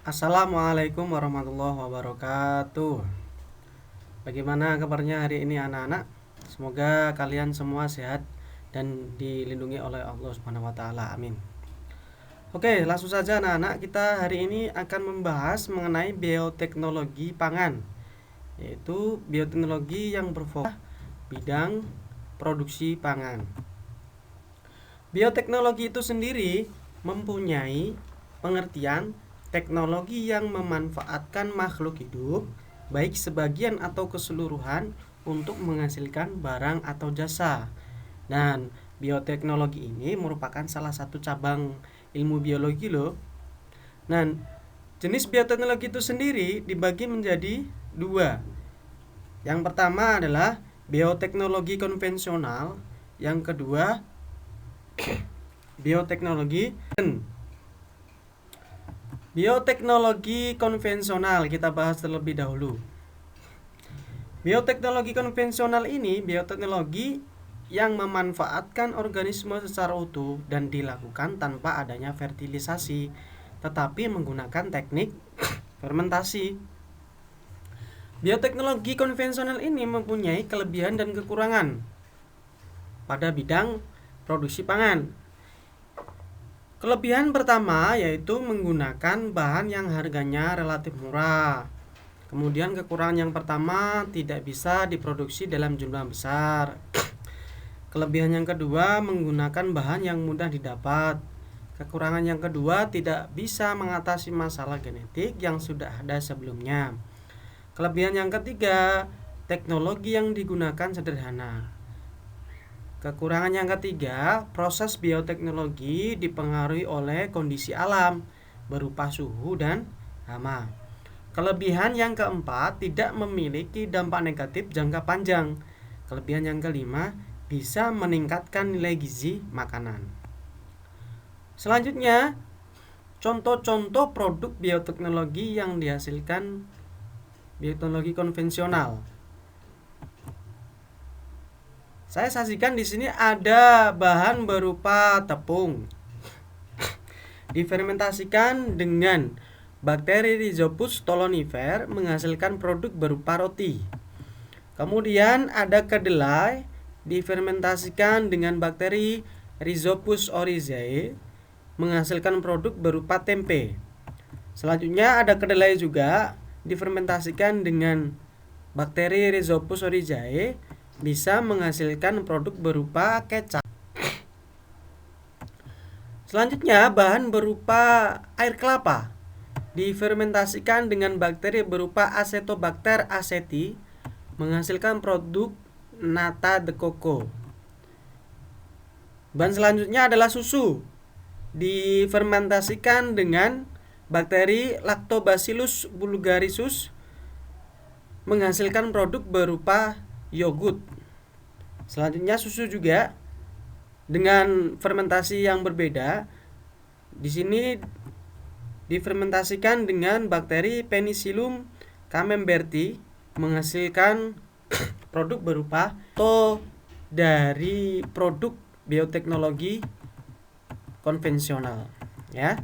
Assalamualaikum warahmatullahi wabarakatuh. Bagaimana kabarnya hari ini anak-anak? Semoga kalian semua sehat dan dilindungi oleh Allah Subhanahu wa taala. Amin. Oke, langsung saja anak-anak, kita hari ini akan membahas mengenai bioteknologi pangan, yaitu bioteknologi yang berfokus bidang produksi pangan. Bioteknologi itu sendiri mempunyai pengertian teknologi yang memanfaatkan makhluk hidup, baik sebagian atau keseluruhan, untuk menghasilkan barang atau jasa. Dan bioteknologi ini merupakan salah satu cabang ilmu biologi loh. Dan jenis bioteknologi itu sendiri dibagi menjadi dua. Yang pertama adalah bioteknologi konvensional, yang kedua bioteknologi konvensional. Kita bahas terlebih dahulu. Bioteknologi konvensional ini bioteknologi yang memanfaatkan organisme secara utuh dan dilakukan tanpa adanya fertilisasi, tetapi menggunakan teknik fermentasi. Bioteknologi konvensional ini mempunyai kelebihan dan kekurangan pada bidang produksi pangan. Kelebihan pertama yaitu menggunakan bahan yang harganya relatif murah. Kemudian kekurangan yang pertama, tidak bisa diproduksi dalam jumlah besar. Kelebihan yang kedua, menggunakan bahan yang mudah didapat. Kekurangan yang kedua, tidak bisa mengatasi masalah genetik yang sudah ada sebelumnya. Kelebihan yang ketiga, teknologi yang digunakan sederhana. Kekurangan yang ketiga, proses bioteknologi dipengaruhi oleh kondisi alam berupa suhu dan hama. Kelebihan yang keempat, tidak memiliki dampak negatif jangka panjang. Kelebihan yang kelima, bisa meningkatkan nilai gizi makanan. Selanjutnya, contoh-contoh produk bioteknologi yang dihasilkan bioteknologi konvensional. Saya sajikan di sini ada bahan berupa tepung. Difermentasikan dengan bakteri Rhizopus stolonifer menghasilkan produk berupa roti. Kemudian ada kedelai, difermentasikan dengan bakteri Rhizopus oryzae menghasilkan produk berupa tempe. Selanjutnya ada kedelai juga, difermentasikan dengan bakteri Rhizopus oryzae bisa menghasilkan produk berupa kecap. Selanjutnya bahan berupa air kelapa, difermentasikan dengan bakteri berupa Acetobacter aceti menghasilkan produk nata de coco. Bahan selanjutnya adalah susu, difermentasikan dengan bakteri Lactobacillus bulgarisus menghasilkan produk berupa yogurt. Selanjutnya susu juga dengan fermentasi yang berbeda. Di sini difermentasikan dengan bakteri Penicillium camemberti menghasilkan produk berupa dari produk bioteknologi konvensional, ya.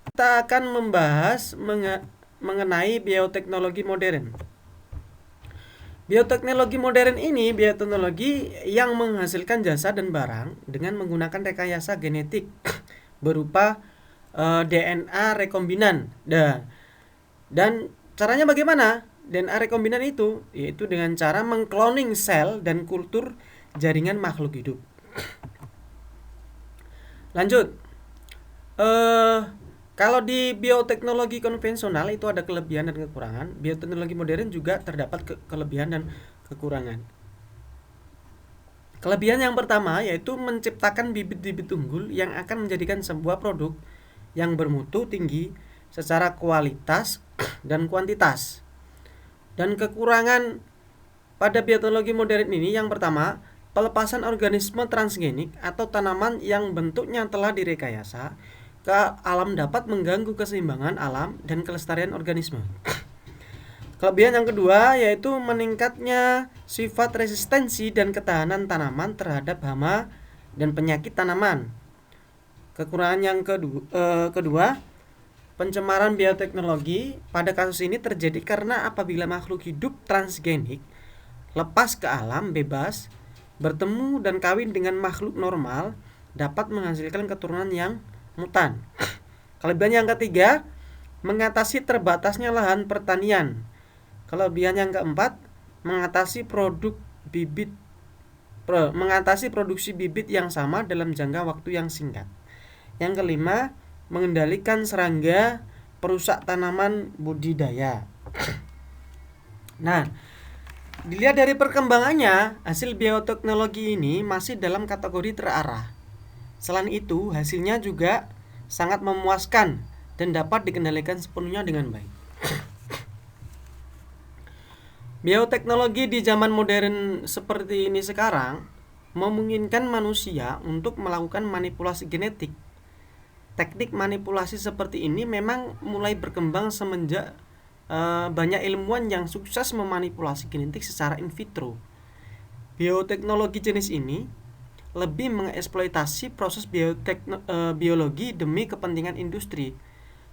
Kita akan membahas mengenai bioteknologi modern. Bioteknologi modern ini bioteknologi yang menghasilkan jasa dan barang dengan menggunakan rekayasa genetik berupa DNA rekombinan. Dan caranya bagaimana? DNA rekombinan itu yaitu dengan cara mengkloning sel dan kultur jaringan makhluk hidup. Lanjut. Kalau di bioteknologi konvensional itu ada kelebihan dan kekurangan, bioteknologi modern juga terdapat kelebihan dan kekurangan. Kelebihan yang pertama yaitu menciptakan bibit-bibit unggul yang akan menjadikan sebuah produk yang bermutu tinggi secara kualitas dan kuantitas. Dan kekurangan pada bioteknologi modern ini yang pertama, pelepasan organisme transgenik atau tanaman yang bentuknya telah direkayasa ke alam dapat mengganggu keseimbangan alam dan kelestarian organisme. Kelebihan yang kedua yaitu meningkatnya sifat resistensi dan ketahanan tanaman terhadap hama dan penyakit tanaman. Kekurangan yang kedua, Pencemaran bioteknologi pada kasus ini terjadi karena apabila makhluk hidup transgenik lepas ke alam bebas, bertemu dan kawin dengan makhluk normal, dapat menghasilkan keturunan yang mutan. Kelebihan yang ketiga, mengatasi terbatasnya lahan pertanian. Kelebihan yang keempat, mengatasi produksi bibit yang sama dalam jangka waktu yang singkat. Yang kelima, mengendalikan serangga perusak tanaman budidaya. Nah, dilihat dari perkembangannya, hasil bioteknologi ini masih dalam kategori terarah. Selain itu, hasilnya juga sangat memuaskan dan dapat dikendalikan sepenuhnya dengan baik. Bioteknologi di zaman modern seperti ini sekarang memungkinkan manusia untuk melakukan manipulasi genetik. Teknik manipulasi seperti ini memang mulai berkembang semenjak banyak ilmuwan yang sukses memanipulasi genetik secara in vitro. Bioteknologi jenis ini lebih mengeksploitasi proses biologi demi kepentingan industri.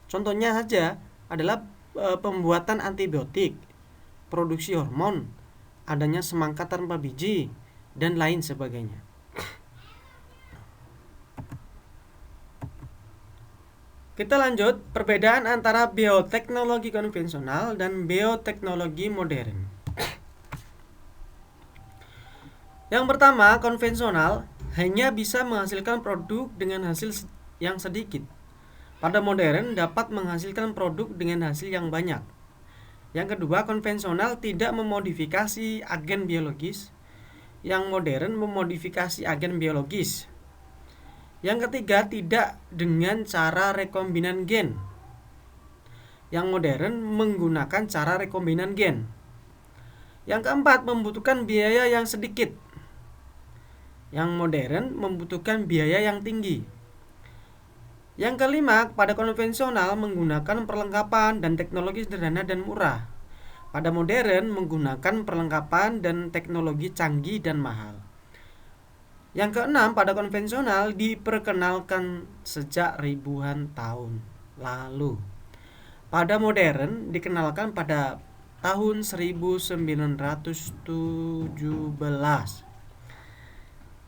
Contohnya saja adalah pembuatan antibiotik, produksi hormon, adanya semangka tanpa biji, dan lain sebagainya. Kita lanjut, perbedaan antara bioteknologi konvensional dan bioteknologi modern. Yang pertama, konvensional hanya bisa menghasilkan produk dengan hasil yang sedikit. Pada modern dapat menghasilkan produk dengan hasil yang banyak. Yang kedua, konvensional tidak memodifikasi agen biologis. Yang modern memodifikasi agen biologis. Yang ketiga, tidak dengan cara rekombinan gen. Yang modern menggunakan cara rekombinan gen. Yang keempat, membutuhkan biaya yang sedikit. Yang modern membutuhkan biaya yang tinggi. Yang kelima, pada konvensional menggunakan perlengkapan dan teknologi sederhana dan murah. Pada modern menggunakan perlengkapan dan teknologi canggih dan mahal. Yang keenam, pada konvensional diperkenalkan sejak ribuan tahun lalu. Pada modern dikenalkan pada tahun 1917.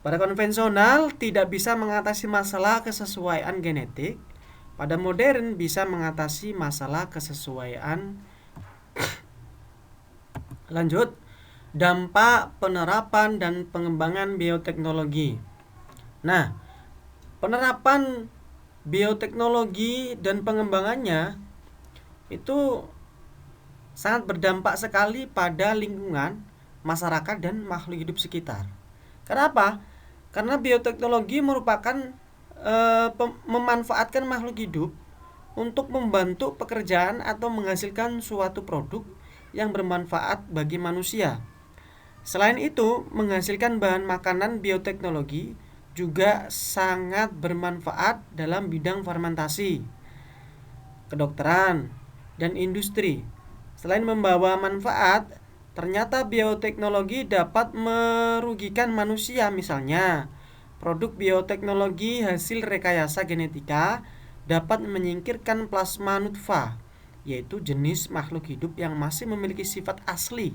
Pada konvensional tidak bisa mengatasi masalah kesesuaian genetik. Pada modern bisa mengatasi masalah kesesuaian. Lanjut, dampak penerapan dan pengembangan bioteknologi. Nah, penerapan bioteknologi dan pengembangannya itu sangat berdampak sekali pada lingkungan, masyarakat, dan makhluk hidup sekitar. Kenapa? Karena bioteknologi merupakan memanfaatkan makhluk hidup untuk membantu pekerjaan atau menghasilkan suatu produk yang bermanfaat bagi manusia. Selain itu, menghasilkan bahan makanan bioteknologi juga sangat bermanfaat dalam bidang fermentasi, kedokteran, dan industri. Selain membawa manfaat, ternyata bioteknologi dapat merugikan manusia. Misalnya, produk bioteknologi hasil rekayasa genetika dapat menyingkirkan plasma nutfah, yaitu jenis makhluk hidup yang masih memiliki sifat asli.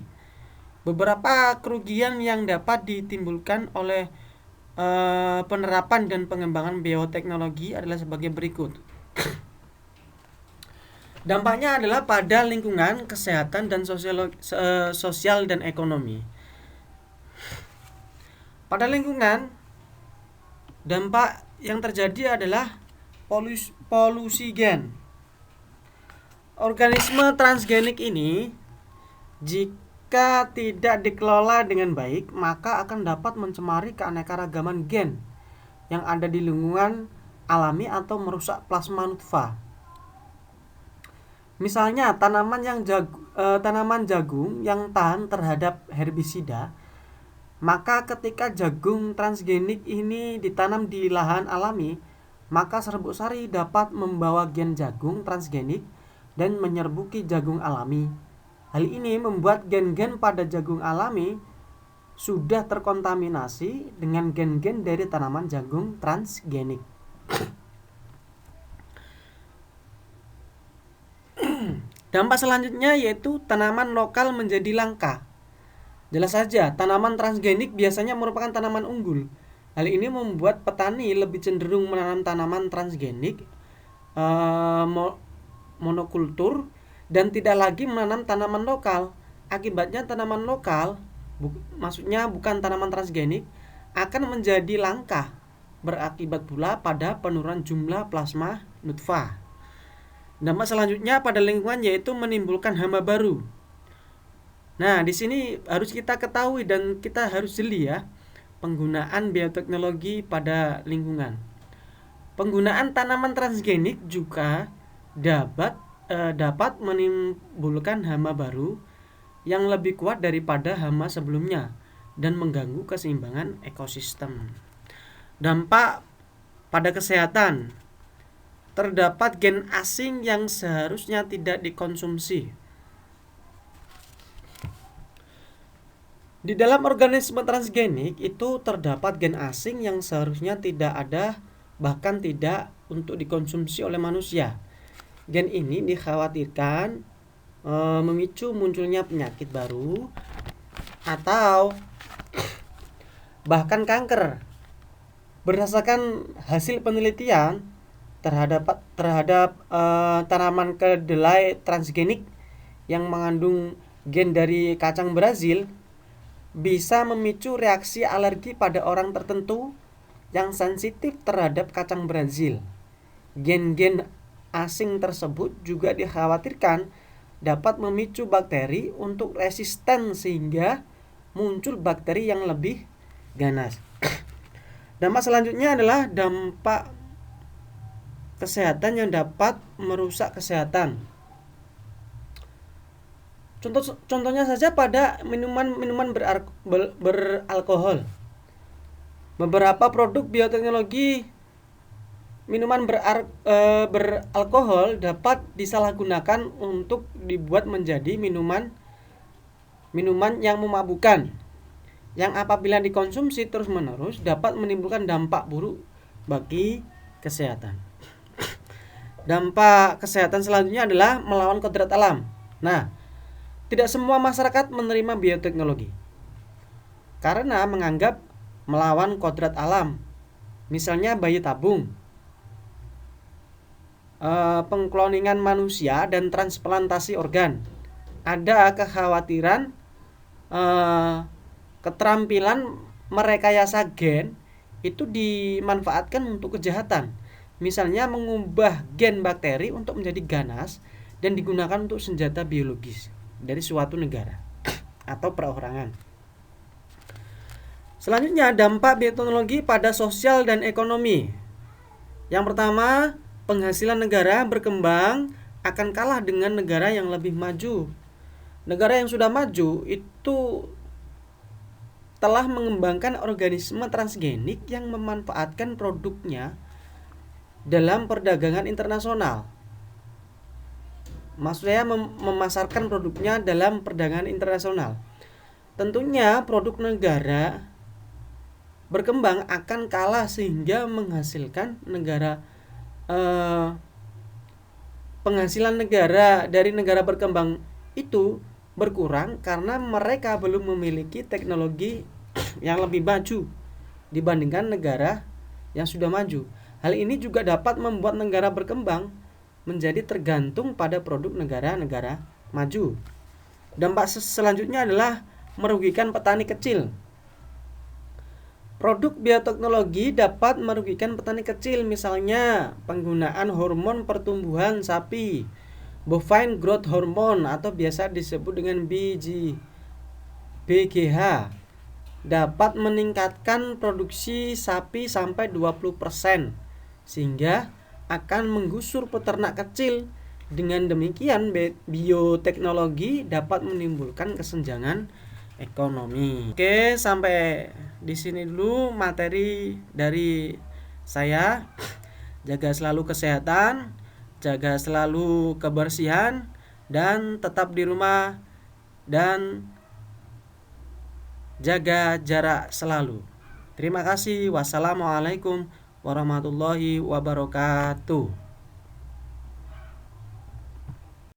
Beberapa kerugian yang dapat ditimbulkan oleh penerapan dan pengembangan bioteknologi adalah sebagai berikut. Dampaknya adalah pada lingkungan, kesehatan, dan sosial dan ekonomi. Pada lingkungan, dampak yang terjadi adalah polusi gen. Organisme transgenik ini jika tidak dikelola dengan baik, maka akan dapat mencemari keanekaragaman gen yang ada di lingkungan alami atau merusak plasma nutfah. Misalnya tanaman jagung yang tahan terhadap herbisida, maka ketika jagung transgenik ini ditanam di lahan alami, maka serbuk sari dapat membawa gen jagung transgenik dan menyerbuki jagung alami. Hal ini membuat gen-gen pada jagung alami sudah terkontaminasi dengan gen-gen dari tanaman jagung transgenik. Dampak selanjutnya yaitu tanaman lokal menjadi langka. Jelas saja, tanaman transgenik biasanya merupakan tanaman unggul. Hal ini membuat petani lebih cenderung menanam tanaman transgenik monokultur dan tidak lagi menanam tanaman lokal. Akibatnya tanaman lokal, maksudnya bukan tanaman transgenik, akan menjadi langka. Berakibat pula pada penurunan jumlah plasma nutfah. Dampak selanjutnya pada lingkungan yaitu menimbulkan hama baru. Nah, di sini harus kita ketahui dan kita harus jeli ya, penggunaan bioteknologi pada lingkungan. Penggunaan tanaman transgenik juga dapat menimbulkan hama baru yang lebih kuat daripada hama sebelumnya dan mengganggu keseimbangan ekosistem. Dampak pada kesehatan. Terdapat gen asing yang seharusnya tidak dikonsumsi. Di dalam organisme transgenik itu terdapat gen asing yang seharusnya tidak ada, bahkan tidak untuk dikonsumsi oleh manusia. Gen ini dikhawatirkan memicu munculnya penyakit baru atau bahkan kanker. Berdasarkan hasil penelitian terhadap tanaman kedelai transgenik yang mengandung gen dari kacang Brazil bisa memicu reaksi alergi pada orang tertentu yang sensitif terhadap kacang Brazil. Gen-gen asing tersebut juga dikhawatirkan dapat memicu bakteri untuk resisten sehingga muncul bakteri yang lebih ganas. Dampak selanjutnya adalah dampak kesehatan yang dapat merusak kesehatan. Contohnya saja pada minuman beralkohol. Beberapa produk bioteknologi minuman beralkohol dapat disalahgunakan untuk dibuat menjadi minuman yang memabukkan, yang apabila dikonsumsi terus-menerus dapat menimbulkan dampak buruk bagi kesehatan. Dampak kesehatan selanjutnya adalah melawan kodrat alam. Nah, tidak semua masyarakat menerima bioteknologi karena menganggap melawan kodrat alam. Misalnya bayi tabung, pengkloningan manusia dan transplantasi organ. Ada kekhawatiran keterampilan merekayasa gen itu dimanfaatkan untuk kejahatan. Misalnya mengubah gen bakteri untuk menjadi ganas dan digunakan untuk senjata biologis dari suatu negara atau perorangan. Selanjutnya, dampak bioteknologi pada sosial dan ekonomi. Yang pertama, penghasilan negara berkembang akan kalah dengan negara yang lebih maju. Negara yang sudah maju itu telah mengembangkan organisme transgenik yang memanfaatkan produknya dalam perdagangan internasional. Maksudnya memasarkan produknya dalam perdagangan internasional. Tentunya produk negara berkembang akan kalah sehingga menghasilkan penghasilan negara dari negara berkembang itu berkurang karena mereka belum memiliki teknologi yang lebih maju dibandingkan negara yang sudah maju. Hal ini juga dapat membuat negara berkembang menjadi tergantung pada produk negara-negara maju. Dampak selanjutnya adalah merugikan petani kecil. Produk bioteknologi dapat merugikan petani kecil, misalnya penggunaan hormon pertumbuhan sapi, bovine growth hormone atau biasa disebut dengan BGH, dapat meningkatkan produksi sapi sampai 20%, sehingga akan menggusur peternak kecil. Dengan demikian, bioteknologi dapat menimbulkan kesenjangan ekonomi. Oke, sampai di sini dulu materi dari saya. Jaga selalu kesehatan, jaga selalu kebersihan, dan tetap di rumah dan jaga jarak selalu. Terima kasih. Wassalamualaikum warahmatullahi wabarakatuh.